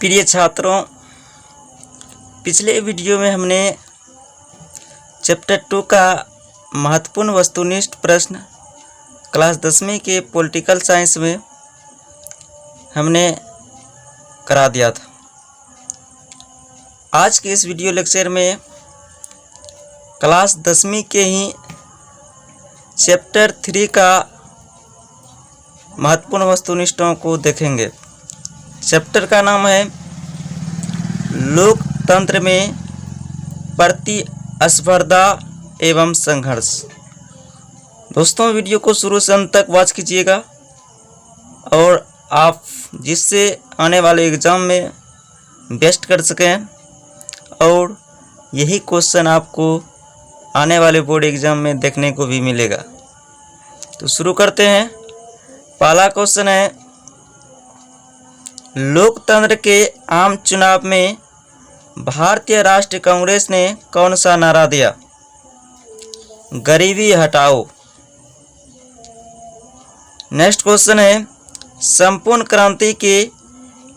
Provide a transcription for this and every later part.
प्रिय छात्रों, पिछले वीडियो में हमने चैप्टर 2 का महत्वपूर्ण वस्तुनिष्ठ प्रश्न क्लास 10वीं के पॉलिटिकल साइंस में हमने करा दिया था। आज के इस वीडियो लेक्चर में क्लास 10वीं के ही चैप्टर 3 का महत्वपूर्ण वस्तुनिष्ठों को देखेंगे। चैप्टर का नाम है लोकतंत्र में प्रतिस्पर्धा एवं संघर्ष। दोस्तों, वीडियो को शुरू से अंत तक वॉच कीजिएगा और आप जिससे आने वाले एग्ज़ाम में बेस्ट कर सकें और यही क्वेश्चन आपको आने वाले बोर्ड एग्ज़ाम में देखने को भी मिलेगा। तो शुरू करते हैं। पहला क्वेश्चन है, लोकतंत्र के आम चुनाव में भारतीय राष्ट्रीय कांग्रेस ने कौन सा नारा दिया? गरीबी हटाओ। नेक्स्ट क्वेश्चन है, संपूर्ण क्रांति के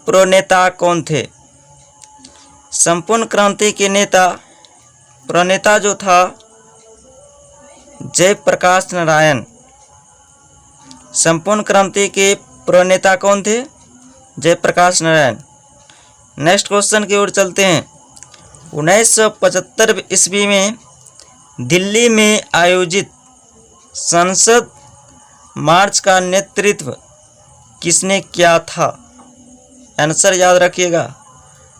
प्रणेता कौन थे? संपूर्ण क्रांति के प्रणेता जो था जयप्रकाश नारायण। संपूर्ण क्रांति के प्रणेता कौन थे? जयप्रकाश नारायण। नेक्स्ट क्वेश्चन की ओर चलते हैं। 1975 ईस्वी में दिल्ली में आयोजित संसद मार्च का नेतृत्व किसने किया था? आंसर याद रखिएगा,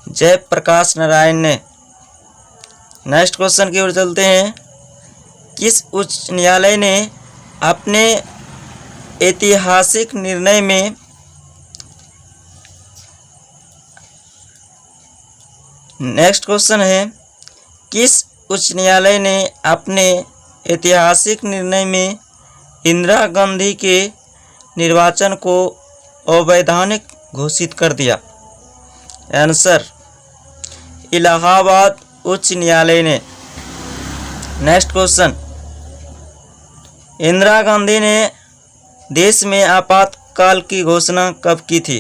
जयप्रकाश नारायण ने। नेक्स्ट क्वेश्चन की ओर चलते हैं। किस उच्च न्यायालय ने अपने ऐतिहासिक निर्णय में नेक्स्ट क्वेश्चन है, किस उच्च न्यायालय ने अपने ऐतिहासिक निर्णय में इंदिरा गांधी के निर्वाचन को अवैधानिक घोषित कर दिया? आंसर, इलाहाबाद उच्च न्यायालय ने। नेक्स्ट क्वेश्चन, इंदिरा गांधी ने देश में आपातकाल की घोषणा कब की थी?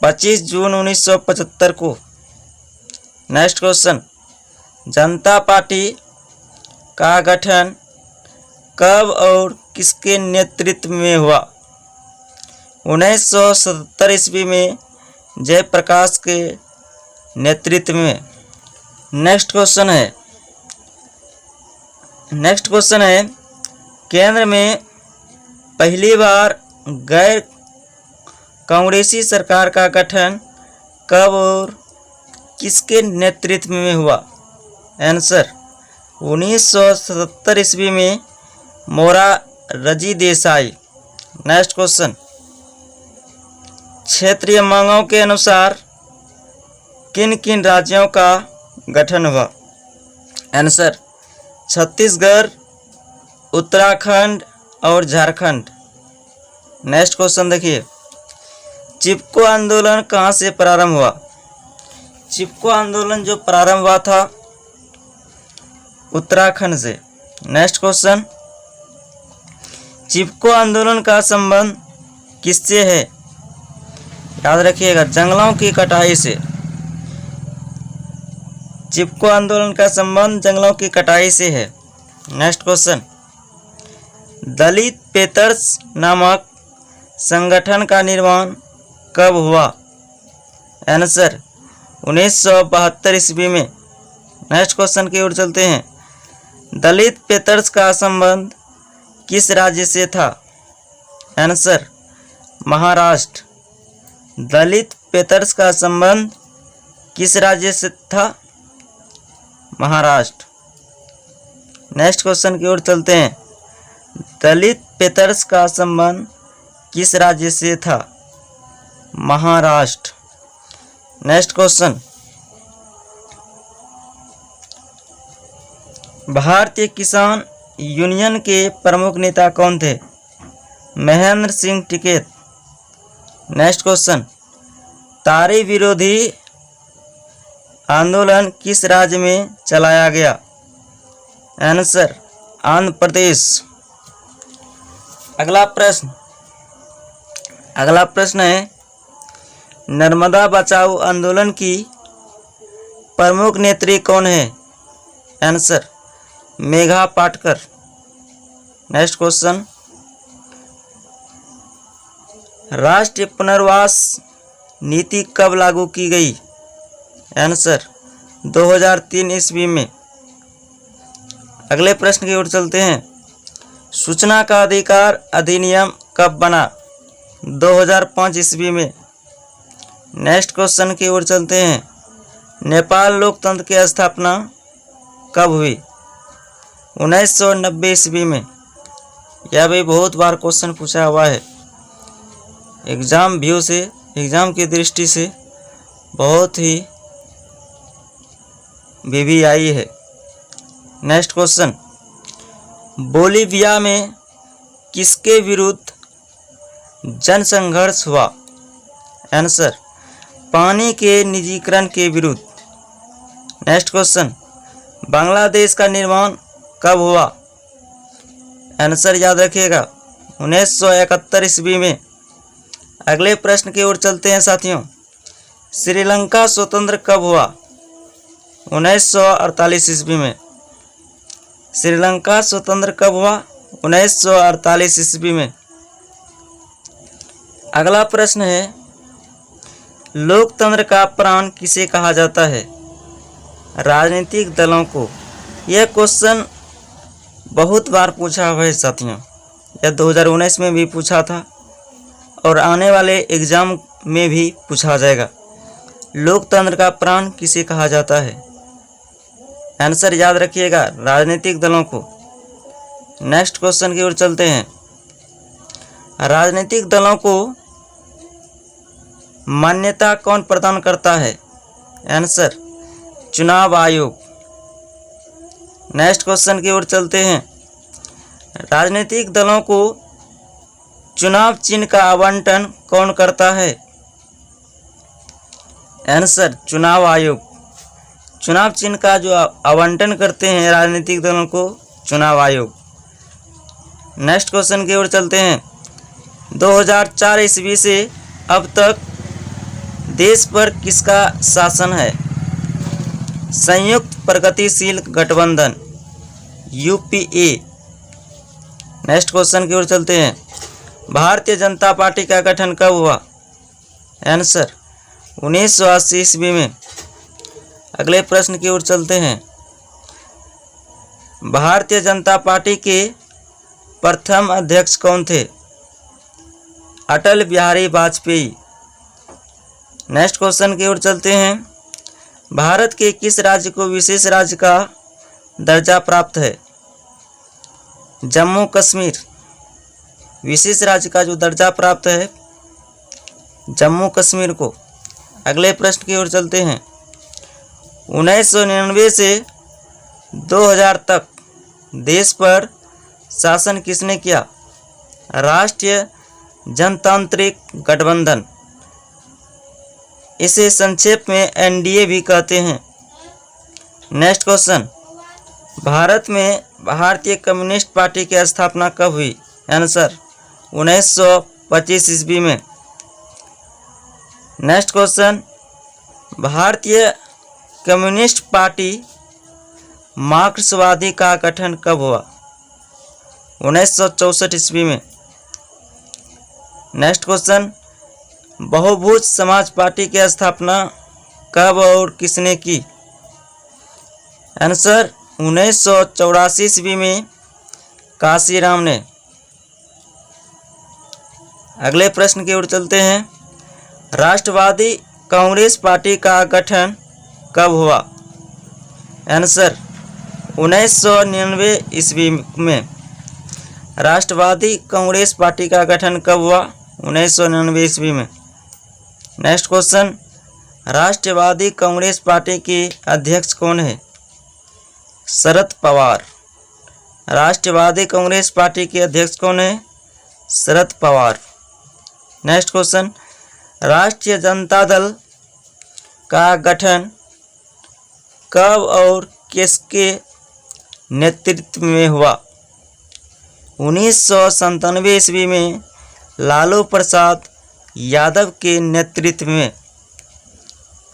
25 जून 1975 को। नेक्स्ट क्वेश्चन, जनता पार्टी का गठन कब और किसके नेतृत्व में हुआ? 1977 ईस्वी में जयप्रकाश के नेतृत्व में। नेक्स्ट क्वेश्चन है, केंद्र में पहली बार गैर कांग्रेसी सरकार का गठन कब और किसके नेतृत्व में हुआ? आंसर, 1977 ईस्वी में मोरारजी देसाई। नेक्स्ट क्वेश्चन, क्षेत्रीय मांगों के अनुसार किन किन राज्यों का गठन हुआ? आंसर, छत्तीसगढ़, उत्तराखंड और झारखंड। नेक्स्ट क्वेश्चन देखिए, चिपको आंदोलन कहाँ से प्रारंभ हुआ? चिपको आंदोलन जो प्रारंभ हुआ था उत्तराखंड से। नेक्स्ट क्वेश्चन, चिपको आंदोलन का संबंध किससे है? याद रखिएगा, जंगलों की कटाई से। चिपको आंदोलन का संबंध जंगलों की कटाई से है। नेक्स्ट क्वेश्चन, दलित पेपर्स नामक संगठन का निर्माण कब हुआ? आंसर, 1972 ईस्वी में। नेक्स्ट क्वेश्चन की ओर चलते हैं। दलित पेपर्स का संबंध किस राज्य से था? आंसर, महाराष्ट्र। दलित पेपर्स का संबंध किस राज्य से था? महाराष्ट्र। नेक्स्ट क्वेश्चन की ओर चलते हैं। दलित पेपर्स का संबंध किस राज्य से था? महाराष्ट्र। नेक्स्ट क्वेश्चन, भारतीय किसान यूनियन के प्रमुख नेता कौन थे? महेंद्र सिंह टिकैत। नेक्स्ट क्वेश्चन, तारी विरोधी आंदोलन किस राज्य में चलाया गया? आंसर, आंध्र प्रदेश। अगला प्रश्न है, नर्मदा बचाओ आंदोलन की प्रमुख नेत्री कौन है? Answer Megha Patkar. Next question, राष्ट्रीय पुनर्वास नीति कब लागू की गई? आंसर 2003 ईस्वी में। अगले प्रश्न की ओर चलते हैं। सूचना का अधिकार अधिनियम कब बना? 2005 ईस्वी में। नेक्स्ट क्वेश्चन की ओर चलते हैं। नेपाल लोकतंत्र की स्थापना कब हुई? 1990 ईस्वी में। यह भी बहुत बार क्वेश्चन पूछा हुआ है। एग्ज़ाम व्यू से, एग्ज़ाम की दृष्टि से बहुत ही वीवीआई है। नेक्स्ट क्वेश्चन, बोलीविया में किसके विरुद्ध जनसंघर्ष हुआ? आंसर पानी के निजीकरण के विरुद्ध। नेक्स्ट क्वेश्चन, बांग्लादेश का निर्माण कब हुआ? आंसर याद रखिएगा 1971 ईस्वी में। अगले प्रश्न की ओर चलते हैं साथियों। श्रीलंका स्वतंत्र कब हुआ? 1948 ईस्वी में। श्रीलंका स्वतंत्र कब हुआ? 1948 ईस्वी में। अगला प्रश्न है, लोकतंत्र का प्राण किसे कहा जाता है? राजनीतिक दलों को। यह क्वेश्चन बहुत बार पूछा हुआ है साथियों। यह 2019 में भी पूछा था और आने वाले एग्ज़ाम में भी पूछा जाएगा। लोकतंत्र का प्राण किसे कहा जाता है? आंसर याद रखिएगा राजनीतिक दलों को। नेक्स्ट क्वेश्चन की ओर चलते हैं। राजनीतिक दलों को मान्यता कौन प्रदान करता है? आंसर चुनाव आयोग। नेक्स्ट क्वेश्चन की ओर चलते हैं। राजनीतिक दलों को चुनाव चिन्ह का आवंटन कौन करता है? आंसर चुनाव आयोग। चुनाव चिन्ह का जो आवंटन करते हैं राजनीतिक दलों को, चुनाव आयोग। नेक्स्ट क्वेश्चन की ओर चलते हैं। 2004 ईस्वी से अब तक देश पर किसका शासन है? संयुक्त प्रगतिशील गठबंधन यूपीए। नेक्स्ट क्वेश्चन की ओर चलते हैं। भारतीय जनता पार्टी का गठन कब हुआ? आंसर 1980 ईस्वी में। अगले प्रश्न की ओर चलते हैं। भारतीय जनता पार्टी के प्रथम अध्यक्ष कौन थे? अटल बिहारी वाजपेयी। नेक्स्ट क्वेश्चन की ओर चलते हैं। भारत के किस राज्य को विशेष राज्य का दर्जा प्राप्त है? जम्मू कश्मीर। विशेष राज्य का जो दर्जा प्राप्त है जम्मू कश्मीर को। अगले प्रश्न की ओर चलते हैं। 1999 से 2000 तक देश पर शासन किसने किया? राष्ट्रीय जनतांत्रिक गठबंधन। इसे संक्षेप में एनडीए भी कहते हैं। नेक्स्ट क्वेश्चन, भारत में भारतीय कम्युनिस्ट पार्टी की स्थापना कब हुई? आंसर 1925 ईस्वी में। नेक्स्ट क्वेश्चन, भारतीय कम्युनिस्ट पार्टी मार्क्सवादी का गठन कब हुआ? 1964 ईस्वी में। नेक्स्ट क्वेश्चन, बहुभुज समाज पार्टी की स्थापना कब और किसने की? आंसर 1984 ईस्वी में काशीराम ने। अगले प्रश्न की ओर चलते हैं। राष्ट्रवादी कांग्रेस पार्टी का गठन कब हुआ? आंसर 1999 ईस्वी में। राष्ट्रवादी कांग्रेस पार्टी का गठन कब हुआ? 1999 ईस्वी में। नेक्स्ट क्वेश्चन, राष्ट्रवादी कांग्रेस पार्टी के अध्यक्ष कौन है? शरद पवार। राष्ट्रवादी कांग्रेस पार्टी के अध्यक्ष कौन है? शरद पवार। नेक्स्ट क्वेश्चन, राष्ट्रीय जनता दल का गठन कब और किसके नेतृत्व में हुआ? 1997 ईस्वी में लालू प्रसाद यादव के नेतृत्व में।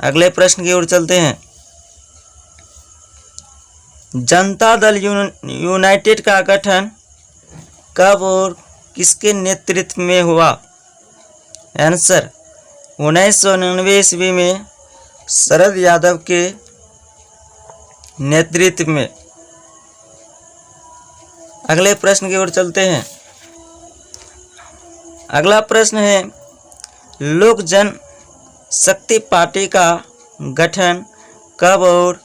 अगले प्रश्न की ओर चलते हैं। जनता दल यूनाइटेड का गठन कब और किसके नेतृत्व में हुआ? आंसर 1999 ईस्वी में शरद यादव के नेतृत्व में। अगले प्रश्न की ओर चलते हैं। अगला प्रश्न है, लोक जन शक्ति पार्टी का गठन कब और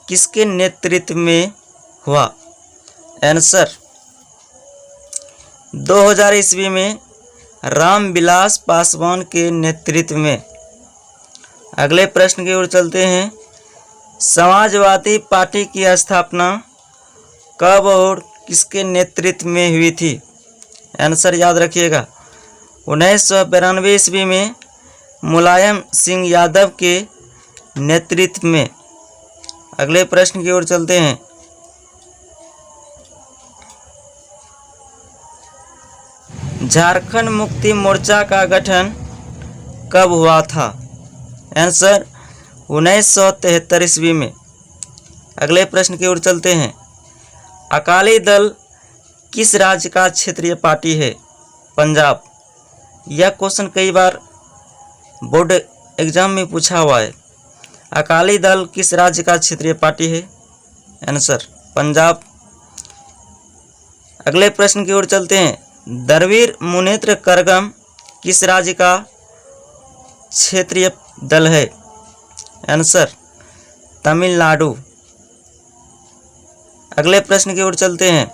किसके नेतृत्व में हुआ? आंसर 2000 ईस्वी में रामविलास पासवान के नेतृत्व में। अगले प्रश्न की ओर चलते हैं। समाजवादी पार्टी की स्थापना कब और किसके नेतृत्व में हुई थी? आंसर याद रखिएगा 1992 ईस्वी में मुलायम सिंह यादव के नेतृत्व में। अगले प्रश्न की ओर चलते हैं। झारखंड मुक्ति मोर्चा का गठन कब हुआ था? आंसर 1973 ईस्वी में। अगले प्रश्न की ओर चलते हैं। अकाली दल किस राज्य का क्षेत्रीय पार्टी है? पंजाब। यह क्वेश्चन कई बार बोर्ड एग्जाम में पूछा हुआ है। अकाली दल किस राज्य का क्षेत्रीय पार्टी है? आंसर पंजाब। अगले प्रश्न की ओर चलते हैं। द्रविड़ मुनेत्र कड़गम किस राज्य का क्षेत्रीय दल है? आंसर तमिलनाडु। अगले प्रश्न की ओर चलते हैं।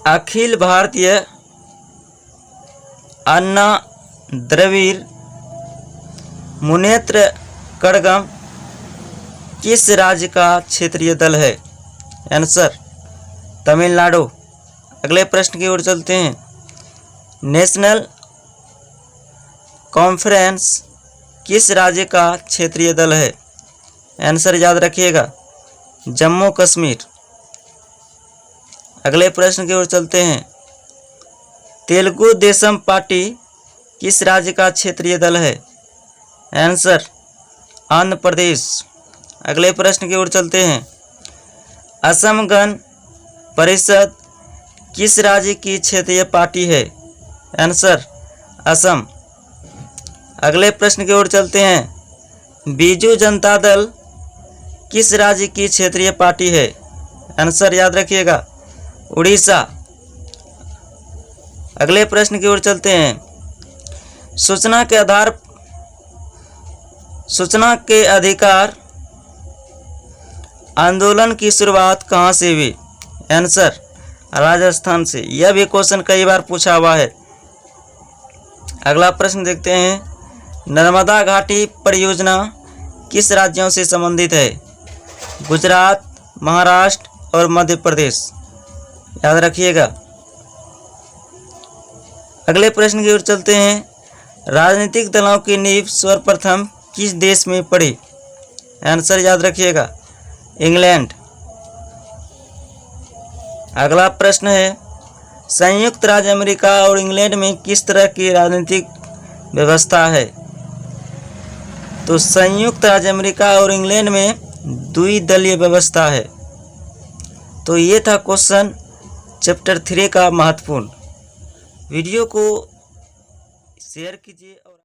अखिल भारतीय अन्ना द्रविड़ मुनेत्र कड़गम किस राज्य का क्षेत्रीय दल है? आंसर तमिलनाडु। अगले प्रश्न की ओर चलते हैं। नेशनल कॉन्फ्रेंस किस राज्य का क्षेत्रीय दल है? आंसर याद रखिएगा जम्मू कश्मीर। अगले प्रश्न की ओर चलते हैं। तेलुगु देशम पार्टी किस राज्य का क्षेत्रीय दल है? आंसर आंध्र प्रदेश। अगले प्रश्न की ओर चलते हैं। असम गण परिषद किस राज्य की क्षेत्रीय पार्टी है? आंसर असम। अगले प्रश्न की ओर चलते हैं। बीजू जनता दल किस राज्य की क्षेत्रीय पार्टी है? आंसर याद रखिएगा उड़ीसा। अगले प्रश्न की ओर चलते हैं। सूचना के अधिकार आंदोलन की शुरुआत कहाँ से हुई? आंसर राजस्थान से। यह भी क्वेश्चन कई बार पूछा हुआ है। अगला प्रश्न देखते हैं। नर्मदा घाटी परियोजना किस राज्यों से संबंधित है? गुजरात, महाराष्ट्र और मध्य प्रदेश। याद रखिएगा। अगले प्रश्न की ओर चलते हैं। राजनीतिक दलों की नींव सर्वप्रथम किस देश में पड़ी? आंसर याद रखिएगा इंग्लैंड। अगला प्रश्न है। संयुक्त राज्य अमेरिका और इंग्लैंड में किस तरह की राजनीतिक व्यवस्था है? तो संयुक्त राज्य अमेरिका और इंग्लैंड में द्विदलीय व्यवस्था है। तो ये था क्वेश्चन चैप्टर 3 का महत्वपूर्ण। वीडियो को शेयर कीजिए और